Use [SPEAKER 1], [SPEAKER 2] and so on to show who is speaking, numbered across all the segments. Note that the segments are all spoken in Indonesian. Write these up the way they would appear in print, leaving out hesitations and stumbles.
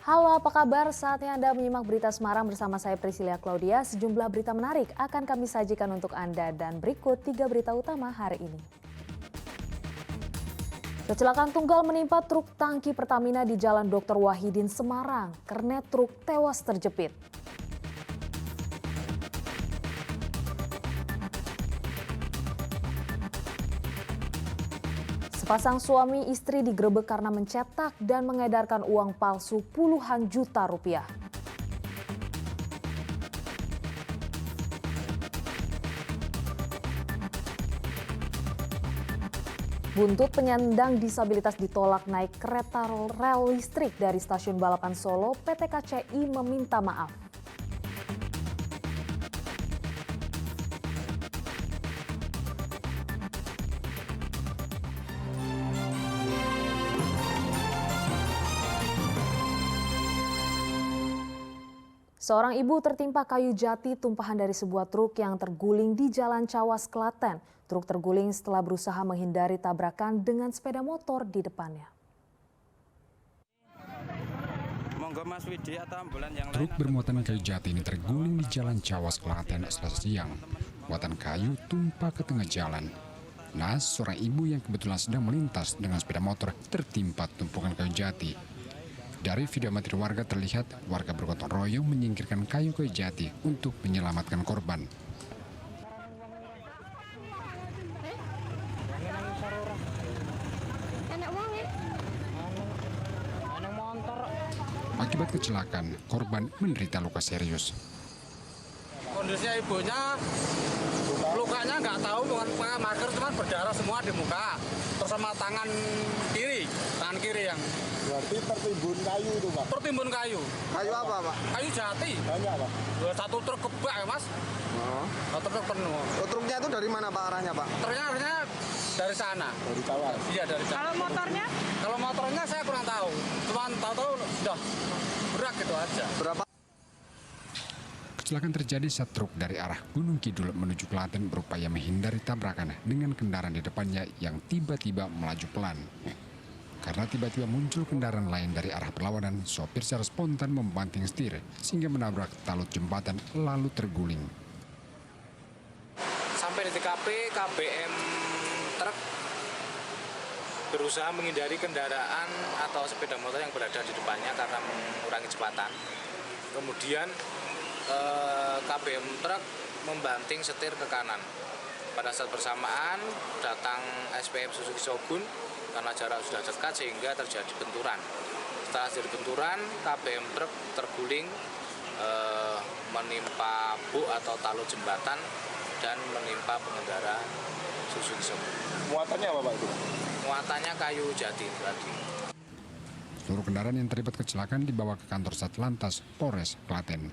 [SPEAKER 1] Halo, apa kabar? Saatnya Anda menyimak berita Semarang bersama saya Priscilia Claudia. Sejumlah berita menarik akan kami sajikan untuk Anda dan berikut 3 berita utama hari ini. Kecelakaan tunggal menimpa truk tangki Pertamina di Jalan Dr. Wahidin Semarang. Kernet truk tewas terjepit. Sepasang suami istri digerebek karena mencetak dan mengedarkan uang palsu puluhan juta rupiah. Buntut penyandang disabilitas ditolak naik kereta rel listrik dari stasiun Balapan Solo, PT KCI meminta maaf. Seorang ibu tertimpa kayu jati tumpahan dari sebuah truk yang terguling di Jalan Cawas, Klaten. Truk terguling setelah berusaha menghindari tabrakan dengan sepeda motor di depannya.
[SPEAKER 2] Truk bermuatan kayu jati ini terguling di Jalan Cawas, Klaten Selasa siang. Muatan kayu tumpah ke tengah jalan. Naas, seorang ibu yang kebetulan sedang melintas dengan sepeda motor tertimpa tumpukan kayu jati. Dari video amatir warga terlihat warga bergotong royong menyingkirkan kayu-kayu jati untuk menyelamatkan korban. Akibat kecelakaan, korban menderita luka serius.
[SPEAKER 3] Kondisinya ibunya lukanya nggak tahu bukan pakai masker, cuma berdarah semua di muka, terus sama tangan kiri yang.
[SPEAKER 4] Berarti tertimbun kayu itu, Pak?
[SPEAKER 3] Tertimbun kayu.
[SPEAKER 4] Kayu apa, Pak?
[SPEAKER 3] Kayu jati.
[SPEAKER 4] Banyak, Pak?
[SPEAKER 3] Satu truk kebak ya, Mas.
[SPEAKER 4] Oh.
[SPEAKER 3] Satu truk penuh.
[SPEAKER 4] Oh, truknya itu dari mana, Pak, arahnya, Pak?
[SPEAKER 3] Truknya dari sana.
[SPEAKER 4] Dari Cawas?
[SPEAKER 3] Iya, dari sana.
[SPEAKER 5] Kalau motornya?
[SPEAKER 3] Kalau motornya saya kurang tahu. Cuma tahu sudah berak gitu aja.
[SPEAKER 4] Berapa?
[SPEAKER 2] Kecelakaan terjadi saat truk dari arah Gunung Kidul menuju Klaten berupaya menghindari tabrakan dengan kendaraan di depannya yang tiba-tiba melaju pelan. Karena tiba-tiba muncul kendaraan lain dari arah berlawanan, sopir secara spontan membanting setir sehingga menabrak talut jembatan lalu terguling.
[SPEAKER 6] Sampai di TKP, KBM truk berusaha menghindari kendaraan atau sepeda motor yang berada di depannya karena mengurangi kecepatan. Kemudian KBM truk membanting setir ke kanan. Pada saat bersamaan datang SPM Suzuki Shogun karena jarak sudah dekat sehingga terjadi benturan. Setelah terjadi benturan, KBM truk terguling menimpa buk atau talut jembatan dan menimpa pengendara Suzuki Shogun.
[SPEAKER 4] Muatannya apa, Pak, itu?
[SPEAKER 6] Muatannya kayu jati tadi.
[SPEAKER 2] Seluruh kendaraan yang terlibat kecelakaan dibawa ke kantor Satlantas Polres Klaten.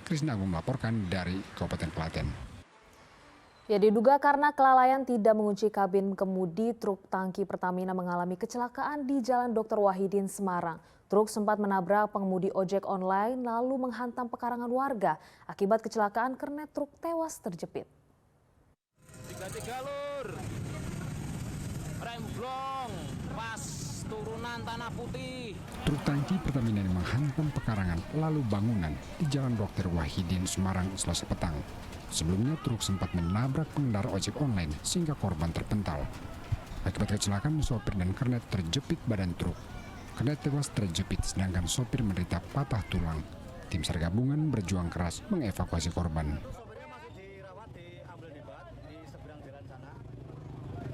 [SPEAKER 2] Krisna Agung melaporkan dari Kabupaten Klaten.
[SPEAKER 1] Ya, diduga karena kelalaian tidak mengunci kabin kemudi, truk tangki Pertamina mengalami kecelakaan di Jalan Dr. Wahidin Semarang. Truk sempat menabrak pengemudi ojek online lalu menghantam pekarangan warga. Akibat kecelakaan, kernet truk tewas terjepit.
[SPEAKER 7] 33 lur, remblong pas turunan Tanah Putih.
[SPEAKER 2] Truk tangki Pertamina yang menghantam pekarangan lalu bangunan di Jalan Dr. Wahidin Semarang Selasa petang. Sebelumnya truk sempat menabrak pengendara ojek online sehingga korban terpental. Akibat kecelakaan, sopir dan kernet terjepit badan truk. Kernet tewas terjepit sedangkan sopir menderita patah tulang. Tim SAR gabungan berjuang keras mengevakuasi korban.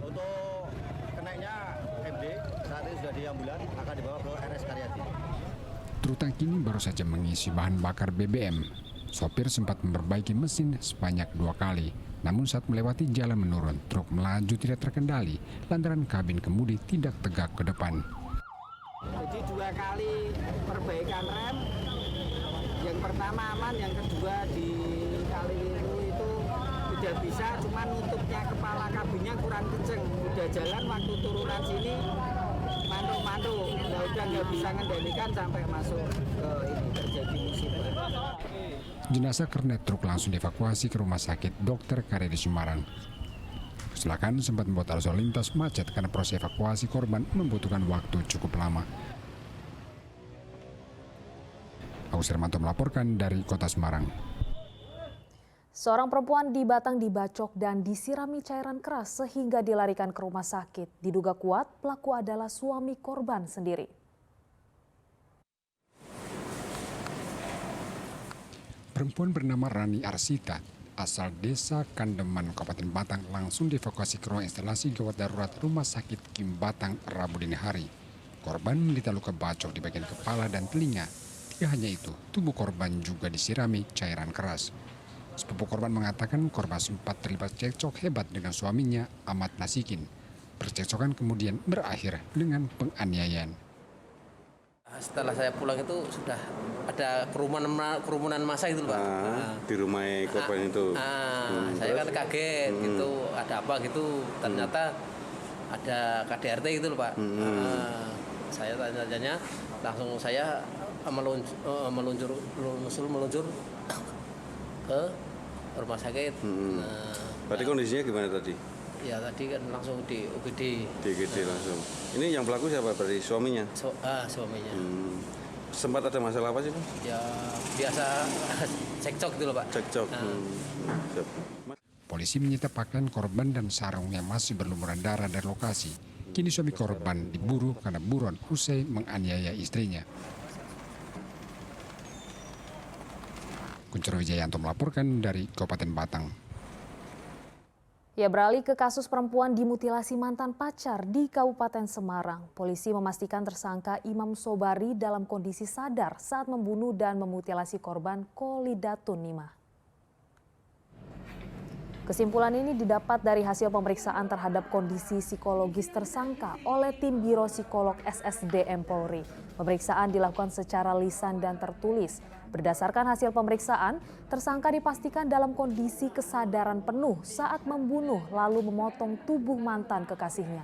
[SPEAKER 4] Untuk kenainya MD saat ini sudah di ambulan, akan dibawa ke RS Karyadi.
[SPEAKER 2] Truk tangki ini baru saja mengisi bahan bakar BBM. Sopir sempat memperbaiki mesin sebanyak 2 kali. Namun saat melewati jalan menurun, truk melaju tidak terkendali lantaran kabin kemudi tidak tegak ke depan.
[SPEAKER 5] Jadi 2 kali perbaikan rem. Yang pertama aman, yang kedua di kali itu udah bisa, cuman nutupnya kepala kabinnya kurang kenceng. Udah jalan waktu turunan sini mantuk-mantuk. Nah, udah nggak bisa ngendalikan sampai masuk ke ini terjadi musibah.
[SPEAKER 2] Jenazah kernet truk langsung dievakuasi ke Rumah Sakit Dr. Karyadi Semarang. Kecelakaan sempat membuat arus lalu lintas macet karena proses evakuasi korban membutuhkan waktu cukup lama. Agus Hermanto melaporkan dari Kota Semarang.
[SPEAKER 1] Seorang perempuan di Batang dibacok dan disirami cairan keras sehingga dilarikan ke rumah sakit. Diduga kuat, pelaku adalah suami korban sendiri.
[SPEAKER 2] Perempuan bernama Rani Arsita, asal desa Kandeman, Kabupaten Batang, langsung dievakuasi ke ruang instalasi gawat darurat Rumah Sakit Kim Batang Rabu dini hari. Korban menderita luka bacok di bagian kepala dan telinga. Tidak hanya itu, tubuh korban juga disirami cairan keras. Sepupu korban mengatakan korban sempat terlibat cekcok hebat dengan suaminya, Ahmad Nasikin. Percekcokan kemudian berakhir dengan penganiayaan.
[SPEAKER 8] Setelah saya pulang itu sudah ada kerumunan massa itu, Pak.
[SPEAKER 9] Di rumah korban itu.
[SPEAKER 8] Saya kan kaget gitu, ada apa gitu. Ternyata ada KDRT gitu loh, Pak. Saya tanya-tanya, langsung saya meluncur ke rumah sakit.
[SPEAKER 9] Berarti kondisinya gimana tadi?
[SPEAKER 8] Ya tadi kan langsung di UGD.
[SPEAKER 9] Di UGD langsung. Ini yang pelaku siapa? Berarti suaminya?
[SPEAKER 8] Suaminya.
[SPEAKER 9] Sempat ada masalah apa sih, Pak?
[SPEAKER 8] Ya biasa cekcok gitu loh, Pak.
[SPEAKER 9] Cekcok.
[SPEAKER 2] Polisi menyita pakaian korban dan sarung yang masih berlumuran darah dari lokasi. Kini suami korban diburu karena buron usai menganiaya istrinya. Kuncoro Wijayanto melaporkan dari Kabupaten Batang.
[SPEAKER 1] Ya, beralih ke kasus perempuan dimutilasi mantan pacar di Kabupaten Semarang. Polisi memastikan tersangka Imam Sobari dalam kondisi sadar saat membunuh dan memutilasi korban Kolidatun Nimah. Kesimpulan ini didapat dari hasil pemeriksaan terhadap kondisi psikologis tersangka oleh tim Biro Psikolog SSDM Polri. Pemeriksaan dilakukan secara lisan dan tertulis. Berdasarkan hasil pemeriksaan, tersangka dipastikan dalam kondisi kesadaran penuh saat membunuh lalu memotong tubuh mantan kekasihnya.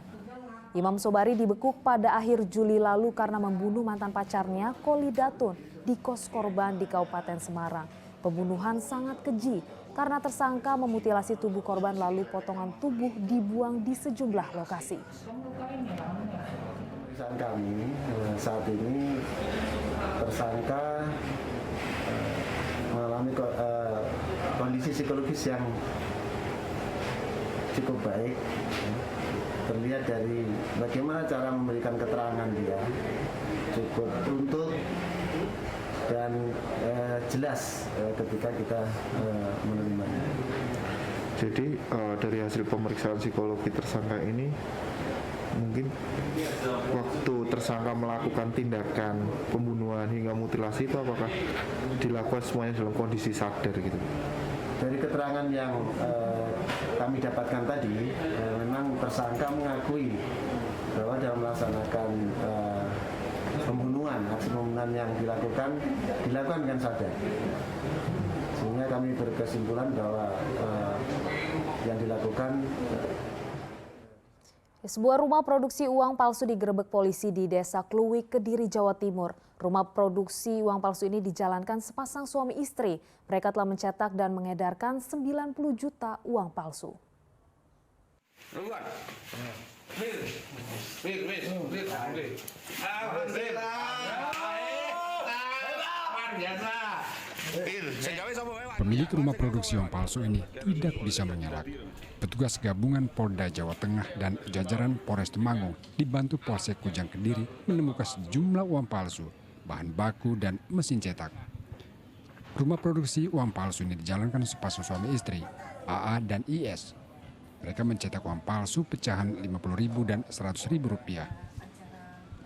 [SPEAKER 1] Imam Sobari dibekuk pada akhir Juli lalu karena membunuh mantan pacarnya Kolidatun di kos korban di Kabupaten Semarang. Pembunuhan sangat keji karena tersangka memutilasi tubuh korban lalu potongan tubuh dibuang di sejumlah lokasi.
[SPEAKER 10] Pemeriksaan kami saat ini tersangka mengalami kondisi psikologis yang cukup baik. Terlihat dari bagaimana cara memberikan keterangan dia, cukup runtut dan jelas ketika kita menerimanya.
[SPEAKER 11] Jadi dari hasil pemeriksaan psikologi tersangka ini, mungkin waktu tersangka melakukan tindakan pembunuhan hingga mutilasi itu apakah dilakukan semuanya dalam kondisi sadar gitu?
[SPEAKER 10] Dari keterangan yang kami dapatkan tadi, memang tersangka mengakui bahwa dalam melaksanakan pembunuhan, aksi pembunuhan yang dilakukan dengan sadar. Sehingga kami berkesimpulan bahwa yang dilakukan.
[SPEAKER 1] Sebuah rumah produksi uang palsu digerebek polisi di Desa Kluwik, Kediri, Jawa Timur. Rumah produksi uang palsu ini dijalankan sepasang suami istri. Mereka telah mencetak dan mengedarkan 90 juta uang palsu.
[SPEAKER 2] Pemilik rumah produksi uang palsu ini tidak bisa mengelak. Petugas gabungan Polda Jawa Tengah dan jajaran Polres Temanggung dibantu Polsek Kujang Kediri menemukan sejumlah uang palsu, bahan baku dan mesin cetak. Rumah produksi uang palsu ini dijalankan sepasang suami istri, AA dan IS. Mereka mencetak uang palsu pecahan Rp50.000 dan Rp100.000.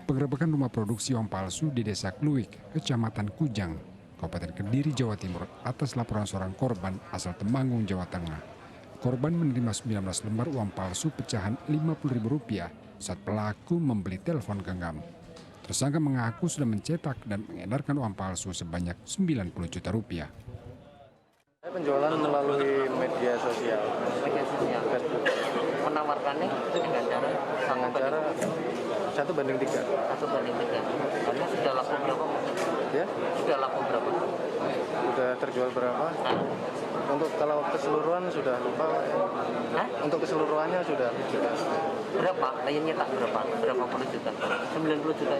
[SPEAKER 2] Penggerebekan rumah produksi uang palsu di Desa Kluwik, Kecamatan Kujang, Kabupaten Kediri, Jawa Timur atas laporan seorang korban asal Temanggung, Jawa Tengah. Korban menerima 19 lembar uang palsu pecahan Rp50.000 saat pelaku membeli telepon genggam. Tersangka mengaku sudah mencetak dan mengedarkan uang palsu sebanyak Rp90 juta.
[SPEAKER 12] Penjualan melalui media sosial. Facebook.
[SPEAKER 5] Menawarkannya dengan cara
[SPEAKER 12] 1:3.
[SPEAKER 5] 1:3. Karena sudah laku berapa?
[SPEAKER 12] Ya?
[SPEAKER 5] Sudah laku berapa?
[SPEAKER 12] Sudah terjual berapa? Untuk kalau keseluruhan sudah lupa. Untuk keseluruhannya sudah.
[SPEAKER 13] Berapa? Lainnya tak berapa? Berapa puluh juta? 90 juta.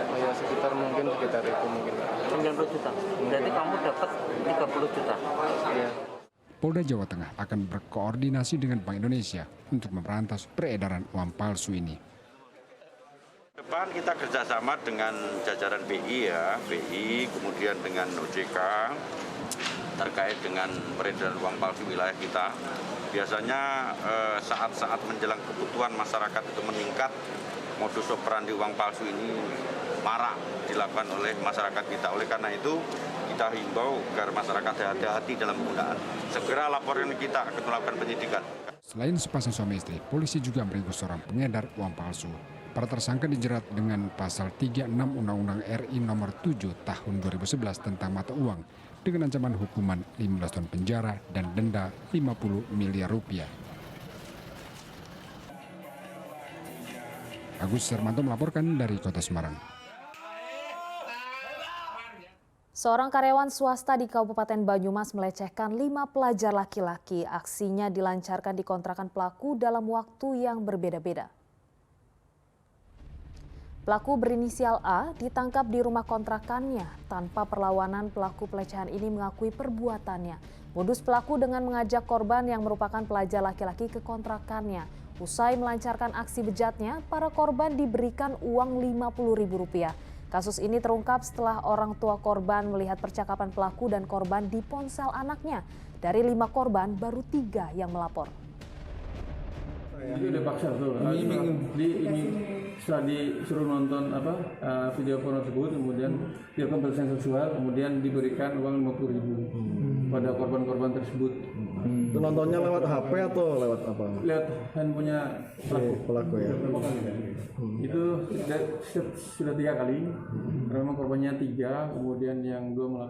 [SPEAKER 12] Oh ya sekitar itu mungkin.
[SPEAKER 13] 90 juta. Berarti kamu dapat 30 juta.
[SPEAKER 12] Iya.
[SPEAKER 2] Polda Jawa Tengah akan berkoordinasi dengan Bank Indonesia untuk memberantas peredaran uang palsu ini.
[SPEAKER 14] Depan kita kerjasama dengan jajaran BI kemudian dengan OJK terkait dengan peredaran uang palsu wilayah kita. Biasanya saat-saat menjelang kebutuhan masyarakat itu meningkat, modus operandi uang palsu ini marak dilakukan oleh masyarakat kita. Oleh karena itu kita himbau agar masyarakat hati-hati dalam penggunaan. Segera laporkan kita akan melakukan penyidikan.
[SPEAKER 2] Selain sepasang suami istri, polisi juga meringkus seorang pengedar uang palsu. Para tersangka dijerat dengan pasal 36 Undang-Undang RI nomor 7 tahun 2011 tentang mata uang dengan ancaman hukuman 15 tahun penjara dan denda 50 miliar rupiah. Agus Hermanto melaporkan dari Kota Semarang.
[SPEAKER 1] Seorang karyawan swasta di Kabupaten Banyumas melecehkan 5 pelajar laki-laki. Aksinya dilancarkan di kontrakan pelaku dalam waktu yang berbeda-beda. Pelaku berinisial A ditangkap di rumah kontrakannya. Tanpa perlawanan, pelaku pelecehan ini mengakui perbuatannya. Modus pelaku dengan mengajak korban yang merupakan pelajar laki-laki ke kontrakannya. Usai melancarkan aksi bejatnya, para korban diberikan uang Rp50.000. Kasus ini terungkap setelah orang tua korban melihat percakapan pelaku dan korban di ponsel anaknya. Dari 5 korban, baru 3 yang melapor.
[SPEAKER 15] Jadi udah paksa tuh. Setelah disuruh nonton video porno tersebut, kemudian dilakukan pelecehan seksual, kemudian diberikan uang 50.000 pada korban-korban tersebut.
[SPEAKER 16] Itu nontonnya lewat HP atau lewat apa?
[SPEAKER 15] Lewat handphonenya
[SPEAKER 16] pelaku ya.
[SPEAKER 15] Itu sudah 3 kali. Memang korbannya 3, kemudian yang 2 melakukan